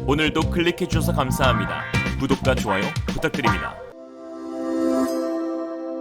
오늘도 클릭해주셔서 감사합니다. 구독과 좋아요 부탁드립니다.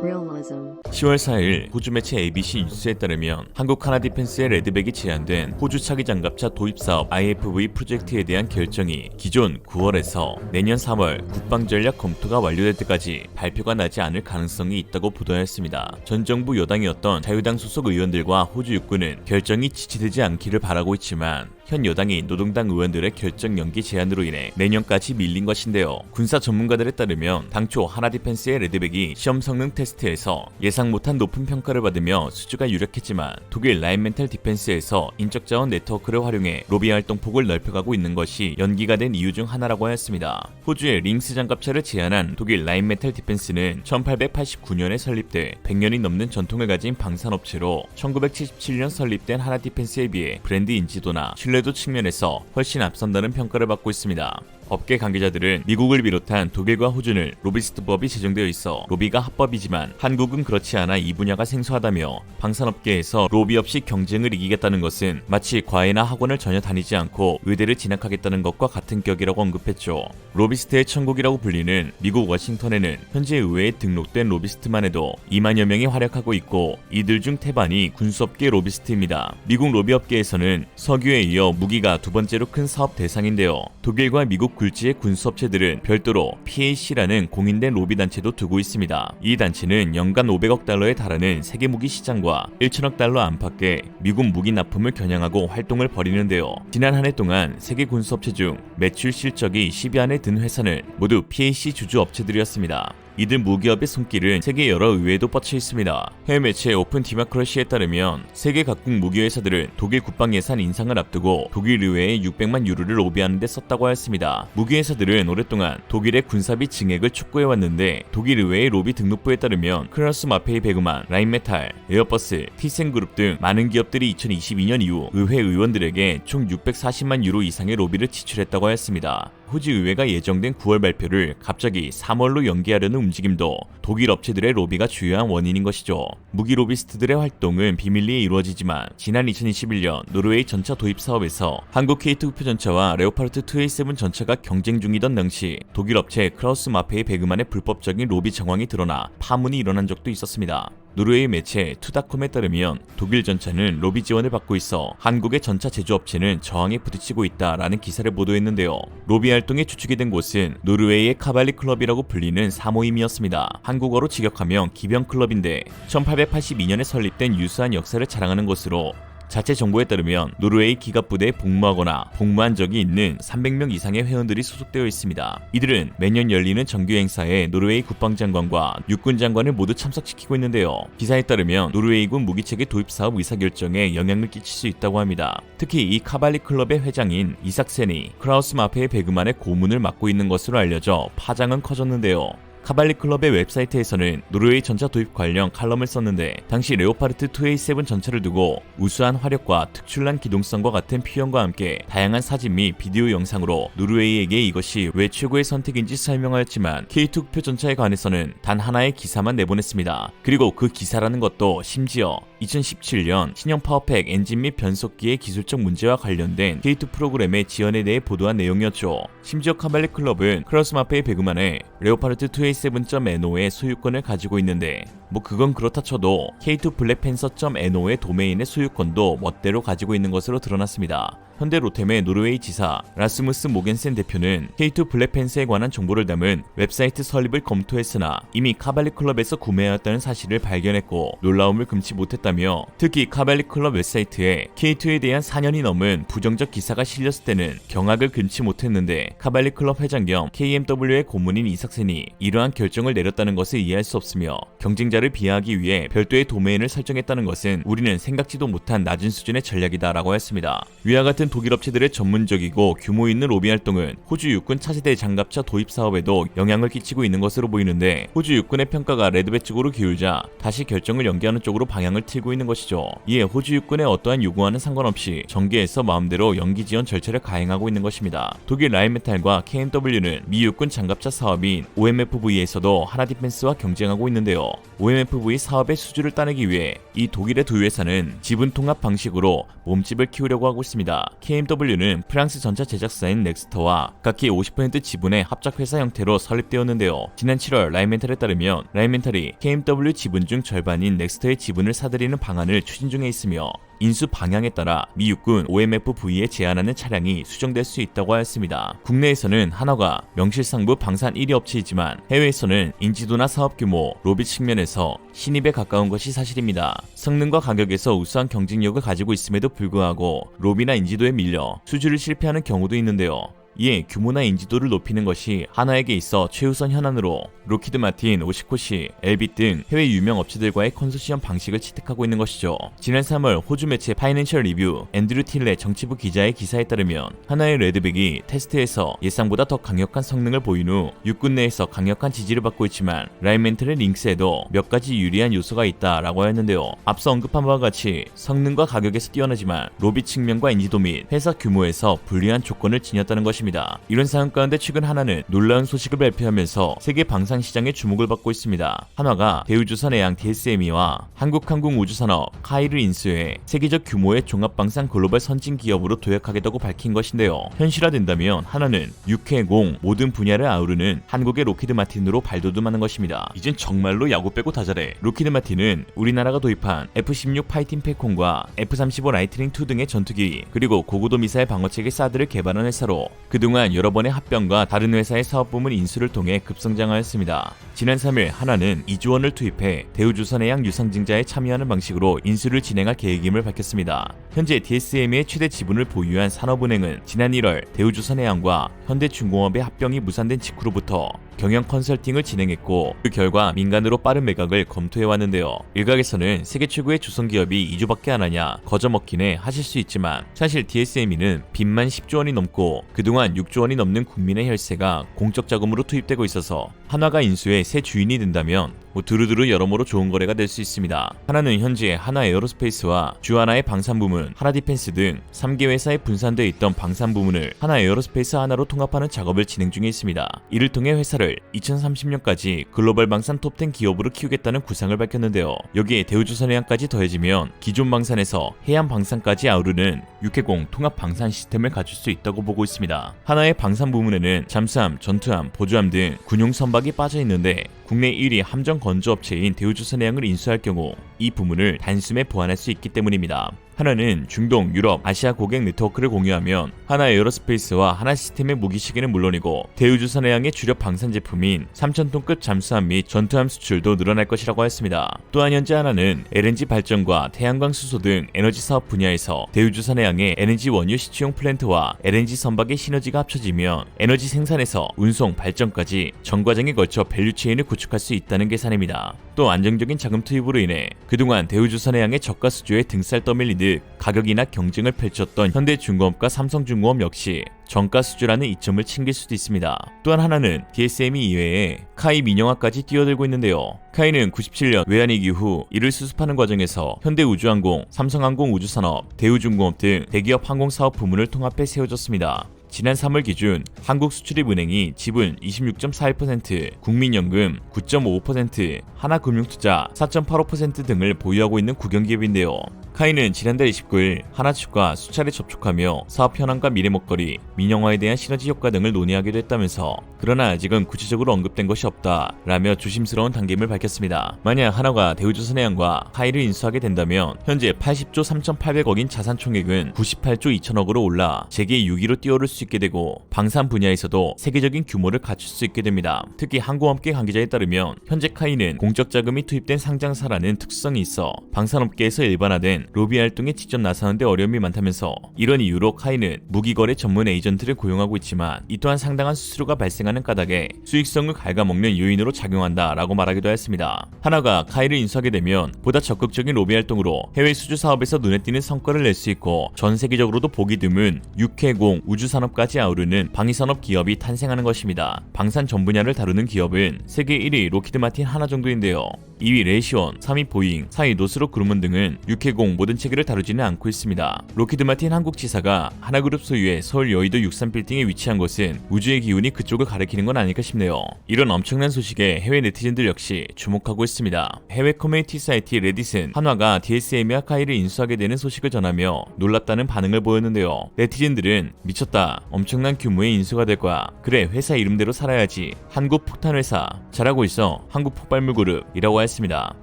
Realism. 10월 4일 호주 매체 ABC 뉴스에 따르면 한국 하나디펜스의 레드백이 제안된 호주 차기 장갑차 도입 사업 IFV 프로젝트에 대한 결정이 기존 9월에서 내년 3월 국방전략 검토가 완료될 때까지 발표가 나지 않을 가능성이 있다고 보도했습니다. 전 정부 여당이었던 자유당 소속 의원들과 호주 육군은 결정이 지체되지 않기를 바라고 있지만 현 여당이 노동당 의원들의 결정 연기 제안으로 인해 내년까지 밀린 것인데요. 군사 전문가들에 따르면 당초 하나디펜스의 레드백이 시험 성능 테스트에서 예상 못한 높은 평가를 받으며 수주가 유력했지만 독일 라인멘탈 디펜스에서 인적 자원 네트워크를 활용해 로비 활동 폭을 넓혀가고 있는 것이 연기가 된 이유 중 하나라고 하였습니다. 호주의 링스 장갑차를 제안한 독일 라인멘탈 디펜스는 1889년에 설립돼 100년이 넘는 전통을 가진 방산업체로 1977년 설립된 하나디펜스에 비해 브랜드 인지도나 신뢰도 측면에서 훨씬 앞선다는 평가를 받고 있습니다. 업계 관계자들은 미국을 비롯한 독일과 호주는 로비스트법이 제정되어 있어 로비가 합법이지만 한국은 그렇지 않아 이 분야가 생소하다며 방산업계에서 로비 없이 경쟁을 이기겠다는 것은 마치 과외나 학원을 전혀 다니지 않고 의대를 진학하겠다는 것과 같은 격이라고 언급했죠. 로비스트의 천국이라고 불리는 미국 워싱턴에는 현재 의회에 등록된 로비스트만 해도 2만여 명이 활약하고 있고 이들 중 태반이 군수업계 로비스트입니다. 미국 로비업계에서는 석유에 이어 무기가 두 번째로 큰 사업 대상인데요. 독일과 미국 굴지의 군수업체들은 별도로 PAC라는 공인된 로비단체도 두고 있습니다. 이 단체는 연간 500억 달러에 달하는 세계 무기 시장과 1천억 달러 안팎의 미국 무기 납품을 겨냥하고 활동을 벌이는데요. 지난 한 해 동안 세계 군수업체 중 매출 실적이 10위 안에 든 회사는 모두 PAC 주주 업체들이었습니다. 이들 무기업의 손길은 세계 여러 의회에도 뻗쳐 있습니다. 해외 매체 오픈 디마크러시에 따르면 세계 각국 무기회사들은 독일 국방 예산 인상을 앞두고 독일 의회에 600만 유로를 로비하는 데 썼다고 하였습니다. 무기회사들은 오랫동안 독일의 군사비 증액을 촉구해왔는데 독일 의회의 로비 등록부에 따르면 크라우스 마페이 베그만, 라인메탈, 에어버스, 티센그룹 등 많은 기업들이 2022년 이후 의회 의원들에게 총 640만 유로 이상의 로비를 지출했다고 하였습니다. 호주 의회가 예정된 9월 발표를 갑자기 3월로 연기하려는 움직임도 독일 업체들의 로비가 주요한 원인인 것이죠. 무기 로비스트들의 활동은 비밀리에 이루어지지만 지난 2021년 노르웨이 전차 도입 사업에서 한국 K2 흡표 전차와 레오파르트 2A7 전차가 경쟁 중이던 당시 독일 업체 크라우스 마페이 베그만의 불법적인 로비 정황이 드러나 파문이 일어난 적도 있었습니다. 노르웨이 매체 투닷컴에 따르면 독일 전차는 로비 지원을 받고 있어 한국의 전차 제조업체는 저항에 부딪히고 있다라는 기사를 보도했는데요. 로비 활동에 주축이 된 곳은 노르웨이의 카발리 클럽이라고 불리는 사모임이었습니다. 한국어로 직역하면 기병 클럽인데 1882년에 설립된 유수한 역사를 자랑하는 것으로 자체 정보에 따르면 노르웨이 기갑부대에 복무하거나 복무한 적이 있는 300명 이상의 회원들이 소속되어 있습니다. 이들은 매년 열리는 정규 행사에 노르웨이 국방장관과 육군장관을 모두 참석시키고 있는데요. 기사에 따르면 노르웨이군 무기체계 도입 사업 의사결정에 영향을 끼칠 수 있다고 합니다. 특히 이 카발리 클럽의 회장인 이삭센이 크라우스 마페의 베그만의 고문을 맡고 있는 것으로 알려져 파장은 커졌는데요. 카발리 클럽의 웹사이트에서는 노르웨이 전차 도입 관련 칼럼을 썼는데 당시 레오파르트 2A7 전차를 두고 우수한 화력과 특출난 기동성과 같은 표현과 함께 다양한 사진 및 비디오 영상으로 노르웨이에게 이것이 왜 최고의 선택인지 설명하였지만 K2 흡표 전차에 관해서는 단 하나의 기사만 내보냈습니다. 그리고 그 기사라는 것도 심지어 2017년 신형 파워팩 엔진 및 변속기의 기술적 문제와 관련된 K2 프로그램의 지연에 대해 보도한 내용이었죠. 심지어 카발리 클럽은 크라우스 마페이 베그만의 레오파르트 2A7.NO의 소유권을 가지고 있는데 그건 그렇다 쳐도 K2 블랙팬서.NO의 도메인의 소유권도 멋대로 가지고 있는 것으로 드러났습니다. 현대 로템의 노르웨이 지사 라스무스 모겐센 대표는 K2 블랙팬서에 관한 정보를 담은 웹사이트 설립을 검토했으나 이미 카발리 클럽에서 구매하였다는 사실을 발견했고 놀라움을 금치 못했다며 특히 카발리 클럽 웹사이트에 K2에 대한 4년이 넘은 부정적 기사가 실렸을 때는 경악을 금치 못했는데 카발리 클럽 회장 겸 KMW의 고문인 이삭센이 이러한 결정을 내렸다는 것을 이해할 수 없으며 경쟁자를 비하하기 위해 별도의 도메인을 설정했다는 것은 우리는 생각지도 못한 낮은 수준의 전략이다라고 했습니다. 위와 같은 독일 업체들의 전문적이고 규모 있는 로비 활동은 호주 육군 차세대 장갑차 도입 사업에도 영향을 끼치고 있는 것으로 보이는데 호주 육군의 평가가 레드백 쪽으로 기울자 다시 결정을 연기하는 쪽으로 방향을 틀고 있는 것이죠. 이에 호주 육군의 어떠한 요구와는 상관없이 정계에서 마음대로 연기 지원 절차를 가행하고 있는 것입니다. 독일 라인메탈과 KMW는 미 육군 장갑차 사업인 OMFV에서도 하나디펜스와 경쟁하고 있는데요. OMFV 사업의 수주를 따내기 위해 이 독일의 두 회사는 지분 통합 방식으로 몸집을 키우려고 하고 있습니다. KMW는 프랑스 전차 제작사인 넥스터와 각기 50% 지분의 합작회사 형태로 설립되었는데요. 지난 7월 라인멘탈에 따르면 라인멘탈이 KMW 지분 중 절반인 넥스터의 지분을 사들이는 방안을 추진 중에 있으며 인수 방향에 따라 미 육군 OMFV에 제한하는 차량이 수정될 수 있다고 하였습니다. 국내에서는 한화가 명실상부 방산 1위 업체이지만 해외에서는 인지도나 사업 규모, 로비 측면에서 신입에 가까운 것이 사실입니다. 성능과 가격에서 우수한 경쟁력을 가지고 있음에도 불구하고 로비나 인지도에 밀려 수주를 실패하는 경우도 있는데요. 이에 규모나 인지도를 높이는 것이 하나에게 있어 최우선 현안으로 록히드 마틴, 오시코시, 엘빗 등 해외 유명 업체들과의 컨소시엄 방식을 채택하고 있는 것이죠. 지난 3월 호주 매체 파이낸셜 리뷰 앤드류 틸레 정치부 기자의 기사에 따르면 하나의 레드백이 테스트에서 예상보다 더 강력한 성능을 보인 후 육군 내에서 강력한 지지를 받고 있지만 라인멘틀의 링스에도 몇 가지 유리한 요소가 있다라고 하였는데요. 앞서 언급한 바와 같이 성능과 가격에서 뛰어나지만 로비 측면과 인지도 및 회사 규모에서 불리한 조건을 지녔다는 것입니다. 이런 상황 가운데 최근 하나는 놀라운 소식을 발표하면서 세계 방산 시장의 주목을 받고 있습니다. 한화가 대우조선해양 DSME와 한국항공우주산업 카이를 인수해 세계적 규모의 종합방산 글로벌 선진 기업으로 도약하겠다고 밝힌 것인데요. 현실화된다면 한화는 육해공 모든 분야를 아우르는 한국의 록히드 마틴으로 발돋움하는 것입니다. 이젠 정말로 야구 빼고 다 잘해. 록히드 마틴은 우리나라가 도입한 F-16 파이팅 패콘과 F-35 라이트닝 II 등의 전투기 그리고 고고도 미사일 방어체계 사드를 개발한 회사로 그동안 여러 번의 합병과 다른 회사의 사업부문 인수를 통해 급성장하였습니다. 지난 3일 한화는 2조 원을 투입해 대우조선해양 유상증자에 참여하는 방식으로 인수를 진행할 계획임을 밝혔습니다. 현재 DSM의 최대 지분을 보유한 산업은행은 지난 1월 대우조선해양과 현대중공업의 합병이 무산된 직후로부터 경영 컨설팅을 진행했고 그 결과 민간으로 빠른 매각을 검토해왔는데요. 일각에서는 세계 최고의 조선기업이 2조밖에 안 하냐 거저먹기네 하실 수 있지만 사실 DSME는 빚만 10조 원이 넘고 그동안 6조 원이 넘는 국민의 혈세가 공적 자금으로 투입되고 있어서 한화가 인수의 새 주인이 된다면 두루두루 여러모로 좋은 거래가 될 수 있습니다. 하나는 현재 하나 에어로스페이스와 주 하나의 방산부문, 하나 디펜스 등 3개 회사에 분산되어 있던 방산부문을 하나 에어로스페이스 하나로 통합하는 작업을 진행 중에 있습니다. 이를 통해 회사를 2030년까지 글로벌 방산 톱10 기업으로 키우겠다는 구상을 밝혔는데요. 여기에 대우조선해양까지 더해지면 기존 방산에서 해양 방산까지 아우르는 육해공 통합 방산 시스템을 갖출 수 있다고 보고 있습니다. 하나의 방산 부문에는 잠수함, 전투함, 보조함 등 군용 선박이 빠져 있는데 국내 1위 함정 건조업체인 대우조선해양을 인수할 경우 이 부문을 단숨에 보완할 수 있기 때문입니다. 하나는 중동, 유럽, 아시아 고객 네트워크를 공유하면 하나 에어로스페이스와 하나 시스템의 무기시계는 물론이고 대우조선해양의 주력 방산 제품인 3,000톤급 잠수함 및 전투함 수출도 늘어날 것이라고 했습니다. 또한 현재 하나는 LNG 발전과 태양광 수소 등 에너지 사업 분야에서 대우조선해양의 LNG 원유 시추용 플랜트와 LNG 선박의 시너지가 합쳐지면 에너지 생산에서 운송, 발전까지 전 과정에 걸쳐 밸류체인을 구축할 수 있다는 계산입니다. 또 안정적인 자금 투입으로 인해 그동안 대우조선해양의 저가 수주에 등살 떠밀린 듯 가격이나 경쟁을 펼쳤던 현대중공업과 삼성중공업 역시 정가 수주라는 이점을 챙길 수도 있습니다. 또한 하나는 DSME 이외에 카이 민영화까지 뛰어들고 있는데요. 카이는 97년 외환위기 후 이를 수습하는 과정에서 현대우주항공, 삼성항공우주산업, 대우중공업 등 대기업 항공사업 부문을 통합해 세워졌습니다. 지난 3월 기준 한국수출입은행이 지분 26.41%, 국민연금 9.55%, 하나금융투자 4.85% 등을 보유하고 있는 국영기업인데요. 카이는 지난달 29일 하나측과 수차례 접촉하며 사업 현황과 미래 먹거리, 민영화에 대한 시너지 효과 등을 논의하기도 했다면서 그러나 아직은 구체적으로 언급된 것이 없다라며 조심스러운 단계임을 밝혔습니다. 만약 하나가 대우조선해양과 카이를 인수하게 된다면 현재 80조 3,800억인 자산 총액은 98조 2천억으로 올라 재계 6위로 뛰어오를 수 있게 되고 방산 분야에서도 세계적인 규모를 갖출 수 있게 됩니다. 특히 항공업계 관계자에 따르면 현재 카이는 공적 자금이 투입된 상장사라는 특수성이 있어 방산업계에서 일반화된 로비 활동에 직접 나서는데 어려움이 많다면서 이런 이유로 카이는 무기거래 전문 에이전트를 고용하고 있지만 이 또한 상당한 수수료가 발생하는 까닭에 수익성을 갉아먹는 요인으로 작용한다라고 말하기도 했습니다. 하나가 카이를 인수하게 되면 보다 적극적인 로비 활동으로 해외 수주 사업에서 눈에 띄는 성과를 낼 수 있고 전 세계적으로도 보기 드문 육해공, 우주산업까지 아우르는 방위산업 기업이 탄생하는 것입니다. 방산 전 분야를 다루는 기업은 세계 1위 록히드 마틴 하나 정도인데요. 2위 레시온, 3위 보잉, 4위 노스록 그루먼 등은 육해공 모든 체계를 다루지는 않고 있습니다. 로키드 마틴 한국 지사가 하나그룹 소유의 서울 여의도 63빌딩에 위치한 곳은 우주의 기운이 그쪽을 가리키는 건 아닐까 싶네요. 이런 엄청난 소식에 해외 네티즌들 역시 주목하고 있습니다. 해외 커뮤니티 사이트 레딧은 한화가 DSM과 카이를 인수하게 되는 소식을 전하며 놀랍다는 반응을 보였는데요. 네티즌들은 미쳤다, 엄청난 규모의 인수가 될 거야, 그래 회사 이름대로 살아야지, 한국 폭탄 회사, 잘하고 있어, 한국 폭발물 그룹이라고 했습니다.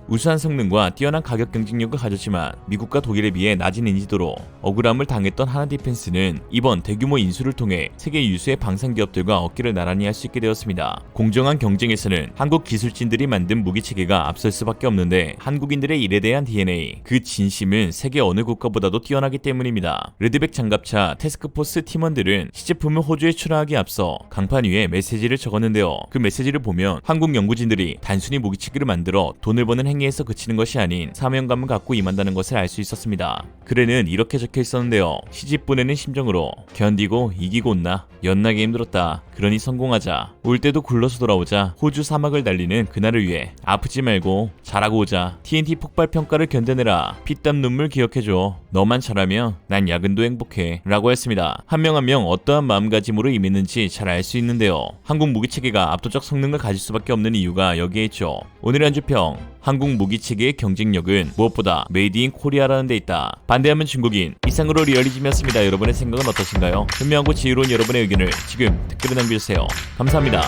우수한 성능과 뛰어난 가격 경쟁력을 가졌지만 미국과 독일에 비해 낮은 인지도로 억울함을 당했던 하나디펜스는 이번 대규모 인수를 통해 세계 유수의 방산 기업들과 어깨를 나란히 할 수 있게 되었습니다. 공정한 경쟁에서는 한국 기술진들이 만든 무기 체계가 앞설 수밖에 없는데 한국인들의 일에 대한 DNA, 그 진심은 세계 어느 국가보다도 뛰어나기 때문입니다. 레드백 장갑차 태스크포스 팀원들은 시제품을 호주에 출하하기 앞서 강판 위에 메시지를 적었는데요. 그 메시지를 보면 한국 연구진들이 단순히 무기체계를 만들어 돈을 버는 행위에서 그치는 것이 아닌 사명감을 갖고 임한다는 것을 알 수 있었습니다. 글에는 이렇게 적혀 있었는데요. 시집 보내는 심정으로 견디고 이기고 온나, 연나게 힘들었다. 그러니 성공하자. 올 때도 굴러서 돌아오자. 호주 사막을 달리는 그날을 위해 아프지 말고 잘하고 오자. TNT 폭발 평가를 견뎌내라. 피땀 눈물 기억해줘. 너만 잘하면 난 야근도 행복해 라고 했습니다. 한 명 한 명 어떠한 마음가짐으로 임했는지 잘 알 수 있는데요. 한국 무기체계가 압도적 성능을 가질 수밖에 없는 이유가 여기에 있죠. 오늘의 한 주평, 한국 무기체계의 경쟁력은 무엇보다 메이드 인 코리아라는 데 있다. 반대하면 중국인. 이상으로 리얼리즘이었습니다. 여러분의 생각은 어떠신가요? 현명하고 지혜로운 여러분의 의견을 지금 댓글에 남겨주세요. 감사합니다.